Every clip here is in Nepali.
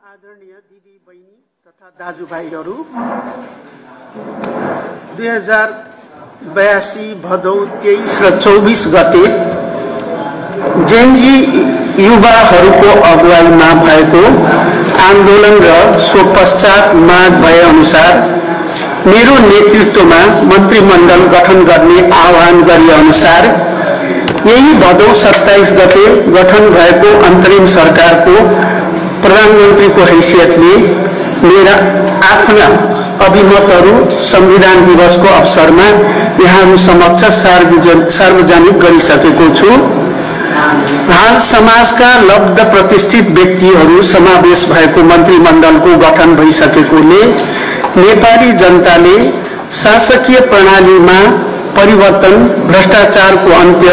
आदरणीय दिदी बहिनी तथा दाजुभाइहरू 2082 भदौ 23 र 24 गते जेनजी युवाहरूको अगुवाईमा भएको आन्दोलन र सो पश्चात माग भए अनुसार मेरो नेतृत्वमा मन्त्रीमण्डल गठन गर्ने आह्वान गरे अनुसार यही भदौ 27 गते गठन भएको अन्तरिम सरकारको प्रधानमन्त्रीको हैसियतले मेरा आफ्ना अभिमतहरू संविधान दिवसको अवसरमा यहाँहरू समक्ष सार्वजनिक गरिसकेको छु। हाल समाजका लब्ध प्रतिष्ठित व्यक्तिहरू समावेश भएको मन्त्रीमण्डलको गठन भइसकेकोले नेपाली जनताले शासकीय प्रणालीमा परिवर्तन, भ्रष्टाचारको अन्त्य,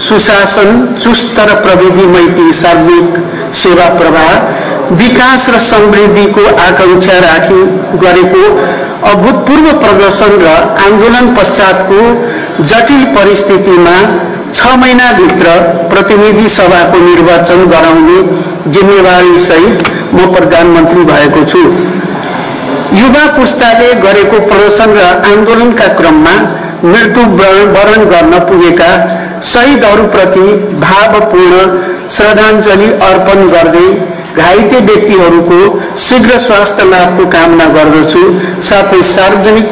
सुशासन, चुस्त र प्रविधि मैत्री सार्वजनिक सेवा प्रवाह, विकास र समृद्धिको आकांक्षा राखी गरेको अभूतपूर्व प्रदर्शन र आन्दोलन पश्चातको जटिल परिस्थितिमा 6 महिनाभित्र प्रतिनिधि सभाको निर्वाचन गराउने जिम्मेवारी सहित म प्रधानमन्त्री भएको छु। युवा पुस्ताले गरेको प्रदर्शन र आन्दोलनका क्रममा मृत्युवरण गर्न पुगेका शहीदहरूप्रति भावपूर्ण श्रद्धाञ्जली अर्पण गर्दै घाइते व्यक्तिहरूको शीघ्र स्वास्थ्य लाभको कामना गर्दछु। साथै सार्वजनिक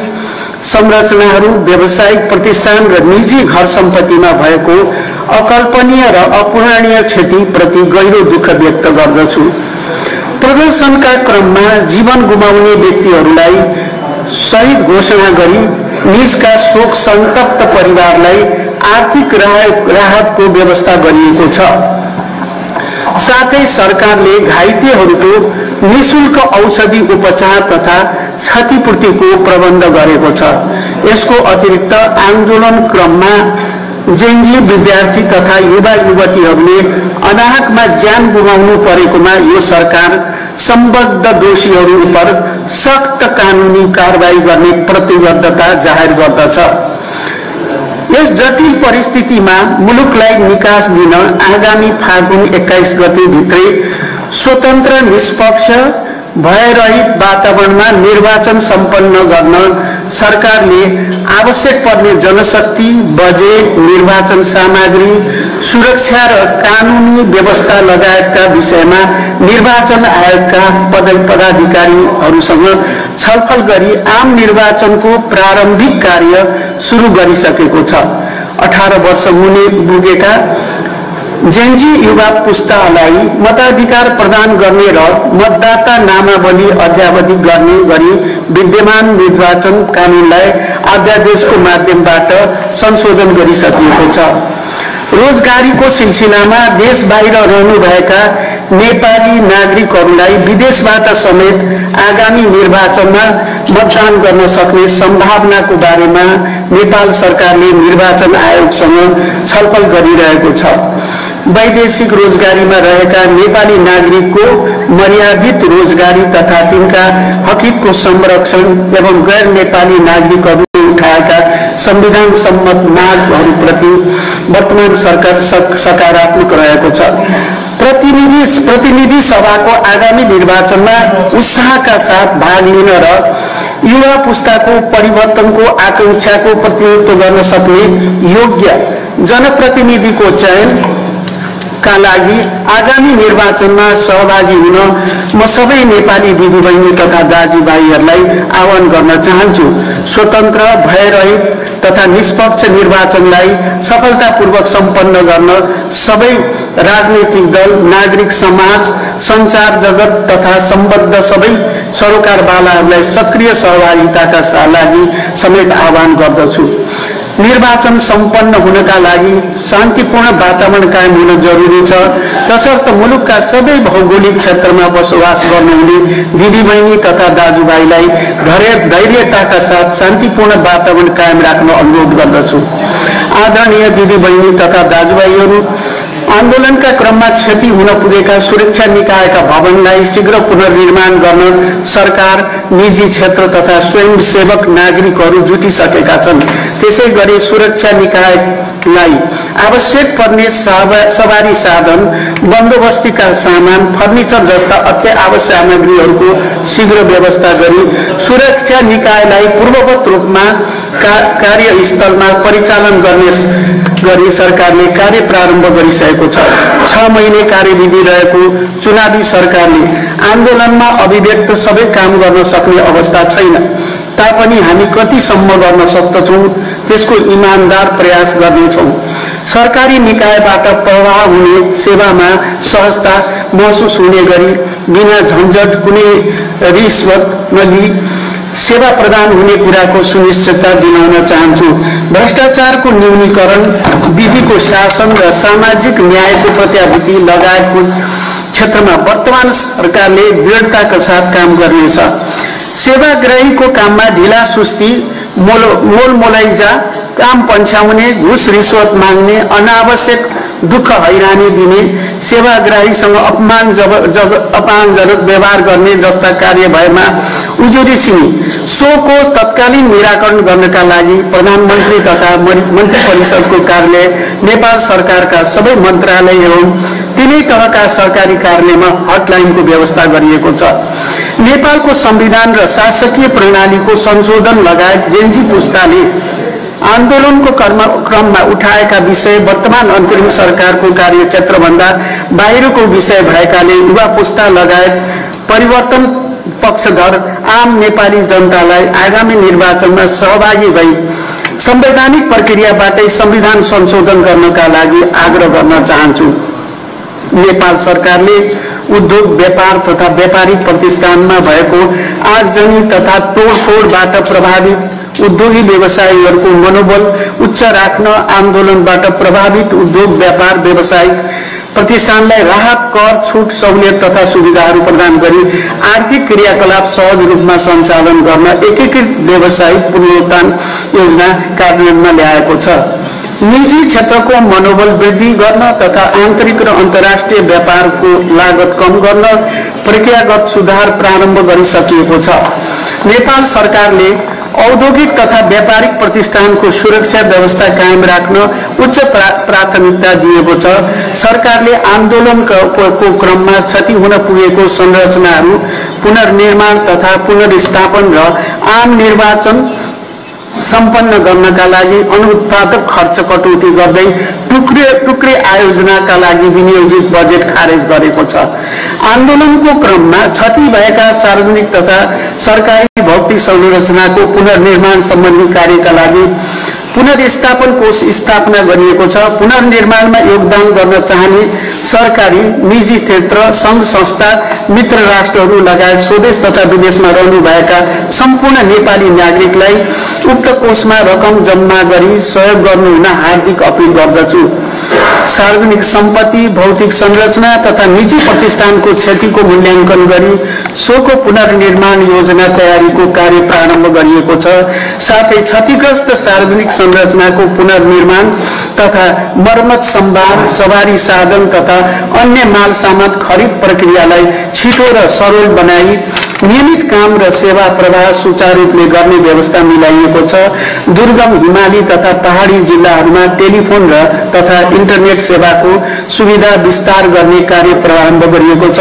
संरचनाहरू, व्यावसायिक प्रतिष्ठान र निजी घर सम्पत्तिमा भएको अकल्पनीय र अपूरणीय क्षतिप्रति गहिरो दुःख व्यक्त गर्दछु। प्रदर्शनका क्रममा जीवन गुमाउने व्यक्तिहरूलाई शहीद घोषणा गरी निजका शोक सन्तप्त परिवारलाई आर्थिक राहतको व्यवस्था गरिएको छ। साथै सरकारले घाइतेहरूको निःशुल्क औषधि उपचार तथा क्षतिपूर्तिको प्रबन्ध गरेको छ। यसको अतिरिक्त आन्दोलन क्रममा जेनजी विद्यार्थी तथा युवा युवतीहरूले अनाहकमा ज्यान गुमाउनु परेकोमा यो सरकार सम्बद्ध दोषीहरू उप सख्त कानुनी कारबाही गर्ने प्रतिबद्धता जाहेर गर्दछ। यस जटिल परिस्थितिमा मुलुकलाई निकास दिन आगामी फागुन 21 गते भित्रै स्वतन्त्र, निष्पक्ष, भयरहित वातावरणमा निर्वाचन सम्पन्न गर्न सरकारले आवश्यक पर्ने जनशक्ति, बजेट, निर्वाचन सामग्री, सुरक्षा र कानुनी व्यवस्था लगायतका विषयमा निर्वाचन आयोगका पदाधिकारीहरूसँग छलफल गरी आम निर्वाचनको प्रारम्भिक कार्य सुरु गरिसकेको छ। 18 वर्ष मुनि पुगेका जेनजी युवा पुस्तालाई मताधिकार प्रदान गर्ने र मतदाता नामावली अद्यावधिक गर्ने गरी विद्यमान निर्वाचन कानूनलाई अध्यादेशको माध्यमबाट संशोधन गरिसकिएको छ। रोजगारीको सिलसिलामा देश बाहिर रहनुभएका नेपाली नागरिकहरूलाई विदेशबाट समेत आगामी निर्वाचनमा मतदान गर्न सक्ने सम्भावनाको बारेमा नेपाल सरकारले निर्वाचन आयोगसँग छलफल गरिरहेको छ। वैदेशिक रोजगारीमा रहेका नेपाली नागरिकको मर्यादित रोजगारी तथा तिनका हकको संरक्षण एवं गैर नेपाली नागरिकहरूले उठाएका संविधान सम्मत मागहरूप्रति वर्तमान सरकार सकारात्मक रहेको छ। प्रतिनिधि सभाको आगामी निर्वाचनमा उत्साहका साथ भाग लिन र युवा पुस्ताको परिवर्तनको आकांक्षाको प्रतिनिधित्व गर्न सक्ने योग्य जनप्रतिनिधिको चयन का लागि आगामी निर्वाचनमा सहभागी हुन म सबै नेपाली दिदीबहिनी तथा दाजुभाइहरूलाई आह्वान गर्न चाहन्छु। स्वतन्त्र, भयरहित तथा निष्पक्ष निर्वाचनलाई सफलतापूर्वक सम्पन्न गर्न सबै राजनीतिक दल, नागरिक समाज, सञ्चार जगत तथा सम्बद्ध सबै सरोकारवालाहरूलाई सक्रिय सहभागिताका लागि समेत आह्वान गर्दछु। निर्वाचन सम्पन्न हुनका लागि शान्तिपूर्ण वातावरण कायम हुन जरुरी छ। तसर्थ मुलुकका सबै भौगोलिक क्षेत्रमा बसोबास गर्नुहुने दिदीबहिनी तथा दाजुभाइलाई धैर्यताका साथ शान्तिपूर्ण वातावरण कायम राख्न अनुरोध गर्दछु। आदरणीय दिदीबहिनी तथा दाजुभाइहरू, आन्दोलनका क्रममा क्षति हुन पुगेका सुरक्षा निकायका भवनलाई शीघ्र पुनर्निर्माण गर्न सरकार, निजी क्षेत्र तथा स्वयंसेवक नागरिकहरू जुटिसकेका छन्। त्यसैगरी सुरक्षा निकायलाई आवश्यक पर्ने सवारी साधन, बन्दोबस्तीका सामान, फर्निचर जस्ता अत्यावश्यक सामग्रीहरूको शीघ्र व्यवस्था गरी सुरक्षा निकायलाई पूर्ववत रूपमा कार्यस्थलमा परिचालन गरी सरकारले कार्य प्रारम्भ गरिसकेको छ। 6 महिने कार्यविधि रहेको चुनावी सरकारले आन्दोलनमा अभिव्यक्त सबै काम गर्न सक्ने अवस्था छैन तापनि हामी कतिसम्म गर्न सक्दछौँ त्यसको इमानदार प्रयास गर्नेछौँ। सरकारी निकायबाट प्रवाह हुने सेवामा सहजता महसुस हुने गरी बिना झन्झट कुनै रिश्वत नलिई सेवा प्रदान हुने कुराको सुनिश्चितता दिलाउन चाहन्छु। भ्रष्टाचारको न्यूनीकरण, विधिको शासन र सामाजिक न्यायको प्रत्याभूति लगायतको क्षेत्रमा वर्तमान सरकारले दृढताका साथ काम गर्नेछ। सेवाग्राहीको काममा ढिला सुस्ती, मोलमोलाइजा, काम पन्छाउने, घुस रिश्वत माग्ने, अनावश्यक दुःख हैरानी दिने, सेवाग्राहीसँग अपमानजनक व्यवहार गर्ने जस्ता कार्य भएमा उजुरीसिनी सोको तत्कालीन निराकरण गर्नका लागि प्रधानमन्त्री तथा मन्त्री परिषदको कार्यालय, नेपाल सरकारका सबै मन्त्रालय एवं तिनै तहका सरकारी कार्यालयमा हटलाइनको व्यवस्था गरिएको छ। नेपालको संविधान र शासकीय प्रणालीको संशोधन लगायत जेनजी पुस्ताले आन्दोलनको क्रममा उठाएका विषय वर्तमान अन्तरिम सरकारको कार्यक्षेत्रभन्दा बाहिरको विषय भएकाले युवा पुस्ता लगायत परिवर्तन पक्षधर आम नेपाली जनतालाई आगामी निर्वाचनमा सहभागी भई संवैधानिक प्रक्रियाबाटै संविधान संशोधन गर्नका लागि आग्रह गर्न चाहन्छु। नेपाल सरकारले उद्योग, व्यापार तथा व्यापारिक प्रतिष्ठानमा भएको आगजनी तथा तोडफोडबाट प्रभावित उद्योगी व्यवसायीहरूको मनोबल उच्च राख्न आन्दोलनबाट प्रभावित उद्योग, व्यापार, व्यावसायिक प्रतिष्ठानलाई राहत, कर, छुट, सहुलियत तथा सुविधाहरू प्रदान गरी आर्थिक क्रियाकलाप सहज रूपमा सञ्चालन गर्न एकीकृत व्यावसायिक पुनरुत्थान योजना कार्यान्वयनमा ल्याएको छ। निजी क्षेत्रको मनोबल वृद्धि गर्न तथा आन्तरिक र अन्तर्राष्ट्रिय व्यापारको लागत कम गर्न प्रक्रियागत सुधार प्रारम्भ गरिसकिएको छ। नेपाल सरकारले औद्योगिक तथा व्यापारिक प्रतिष्ठानको सुरक्षा व्यवस्था कायम राख्न उच्च प्राथमिकता दिएको छ। सरकारले आन्दोलनको क्रममा क्षति हुन पुगेको संरचनाहरू पुनर्निर्माण तथा पुनर्स्थापन र आम निर्वाचन सम्पन्न गर्नका लागि अनुत्पादक खर्च कटौती गर्दै टुक्रे आयोजनाका लागि विनियोजित बजेट खारेज गरेको छ। आन्दोलनको क्रममा क्षति भएका सार्वजनिक तथा सरकारी भौतिक संरचनाको पुनर्निर्माण सम्बन्धी कार्यका लागि पुनर्स्थापन कोष स्थापना गरिएको छ। पुनर्निर्माणमा योगदान गर्न चाहने सरकारी, निजी क्षेत्र, संघ संस्था, मित्र राष्ट्रहरू लगायत स्वदेश तथा विदेशमा रहनुभएका सम्पूर्ण नेपाली नागरिकलाई उक्त कोषमा रकम जम्मा गरी सहयोग गर्नुहुन हार्दिक अपील गर्दछु। सार्वजनिक सम्पत्ति, भौतिक संरचना तथा निजी प्रतिष्ठानको क्षतिको मूल्याङ्कन गरी सोको पुनर्निर्माण योजना तयारीको कार्य प्रारम्भ गरिएको छ। साथै क्षतिग्रस्त सार्वजनिक संरचनाको पुनर्निर्माण तथा मर्मत, सम्भार, सवारी साधन तथा अन्य माल सामान खरिद प्रक्रियालाई छिटो र सरल बनाई नियमित काम र सेवा प्रवाह सुचारू रूपले गर्ने व्यवस्था मिलाइएको छ। दुर्गम, हिमाली तथा पहाडी जिल्लाहरूमा टेलिफोन र तथा इन्टरनेट सेवाको सुविधा विस्तार गर्ने कार्य प्रारम्भ गरिएको छ।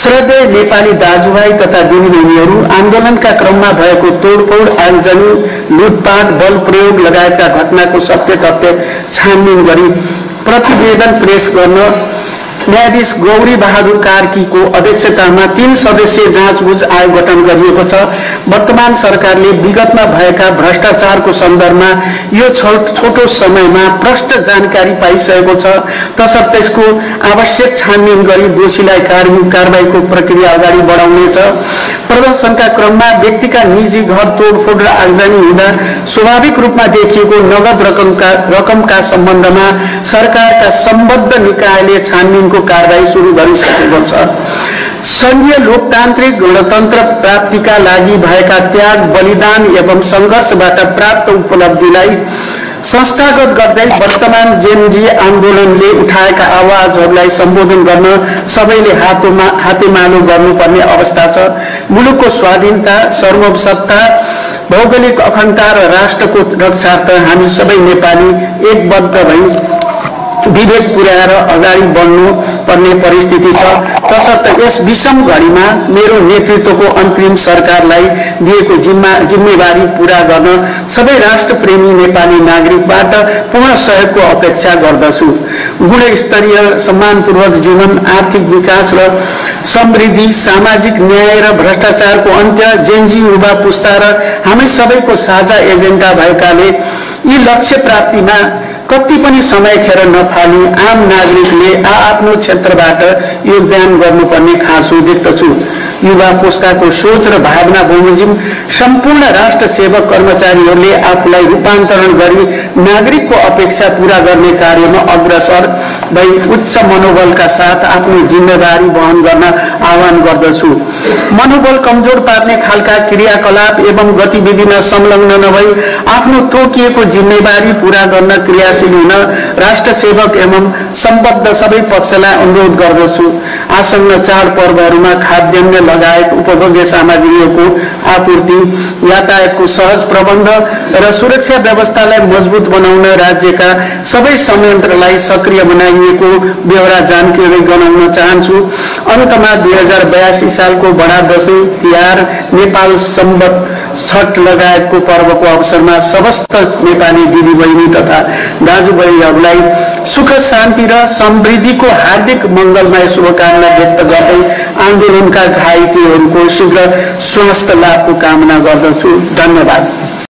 श्रद्धेय नेपाली दाजुभाइ तथा दिदीबहिनीहरू, आन्दोलनका क्रममा भएको तोडफोड, आगजनी, लुटपाट, बल प्रयोग लगायतका घटनाको सत्य तथ्य छानबिन गरी प्रतिवेदन पेश गर्न न्यायाधीश गौरी बहादुर कार्कीको अध्यक्षतामा 3 सदस्यीय जाँचबुझ आयोग गठन गरिएको छ। वर्तमान सरकारले विगतमा भएका भ्रष्टाचारको सन्दर्भमा यो छोटो समयमा प्रष्ट जानकारी पाइसकेको छ। तसर्थ त्यसको आवश्यक छानबिन गरी दोषीलाई कारबाहीको प्रक्रिया अगाडि बढाउनेछ। प्रदर्शनका क्रममा व्यक्तिका निजी घर तोडफोड र आगजनी हुँदा स्वाभाविक रूपमा देखिएको नगद रकमका सम्बन्धमा सरकारका सम्बद्ध निकायले छानबिनको कारबाही सुरु गरिसकेको छ। संघीय लोकतान्त्रिक गणतन्त्र प्राप्तिका लागि भएका त्याग, बलिदान एवं संघर्षबाट प्राप्त उपलब्धिलाई संस्थागत गर्दै वर्तमान जेनजी आन्दोलनले उठाएका आवाजहरूलाई सम्बोधन गर्न सबैले हातेमालो गर्नुपर्ने अवस्था छ। मुलुकको स्वाधीनता, सार्वभौमसत्ता, भौगोलिक अखण्डता र राष्ट्रको रक्षार्थ हामी सबै नेपाली एकबद्ध भई विवेक पुर्याएर अगाडि बढ्नु पर्ने परिस्थिति छ। तसर्थ यस विषम घडीमा मेरो नेतृत्वको अन्तरिम सरकारलाई दिएको जिम्मेवारी पूरा गर्न सबै राष्ट्रप्रेमी नेपाली नागरिकबाट पूर्ण सहयोगको अपेक्षा गर्दछु। गुणस्तरीय सम्मानपूर्वक जीवन, आर्थिक विकास र समृद्धि, सामाजिक न्याय र भ्रष्टाचारको अन्त्य जेनजी युवा पुस्ता र हामी सबैको साझा एजेन्डा भएकाले यी लक्ष्य प्राप्तिमा कति पनि समय खेर नफाली आम नागरिकले आफ्नो क्षेत्रबाट योगदान गर्नुपर्ने खाँचो देख्दछु। युवा पुस्ताको सोच र भावना बमोजिम सम्पूर्ण राष्ट्र सेवक कर्मचारीहरूले आफूलाई रूपान्तरण गरी नागरिकको अपेक्षा पूरा गर्ने कार्यमा अग्रसर भई उच्च मनोबलका साथ आफ्नो जिम्मेवारी वहन गर्न आह्वान गर्दछु। मनोबल कमजोर पार्ने खालका क्रियाकलाप एवं गतिविधिमा संलग्न नभई आफ्नो तोकिएको जिम्मेवारी पूरा गर्न क्रियाशील हुन राष्ट्र सेवक एवं सम्बद्ध सबै पक्षलाई अनुरोध गर्दछु। आसन्न चाडपर्वहरूमा खाद्यान्न लगायत उपभोग्य सामग्रीहरूको आपूर्ति, यातायातको सहज प्रबन्ध र सुरक्षा व्यवस्थालाई मजबुत बनाउन राज्यका सबै संयन्त्रलाई सक्रिय बनाइएको बेहोरा जानकारी गराउन चाहन्छु। अन्तमा 2082 सालको बडा दशैं, तिहार, नेपाल सम्बत, छठ लगायतको पर्वको अवसरमा समस्त नेपाली दिदीबहिनी तथा दाजुभाइहरूलाई सुख, शान्ति र समृद्धिको हार्दिक मङ्गलमय शुभकामना व्यक्त गर्दै आन्दोलनका घाइतेहरूको शीघ्र स्वास्थ्य लाभको कामना गर्दछु। धन्यवाद।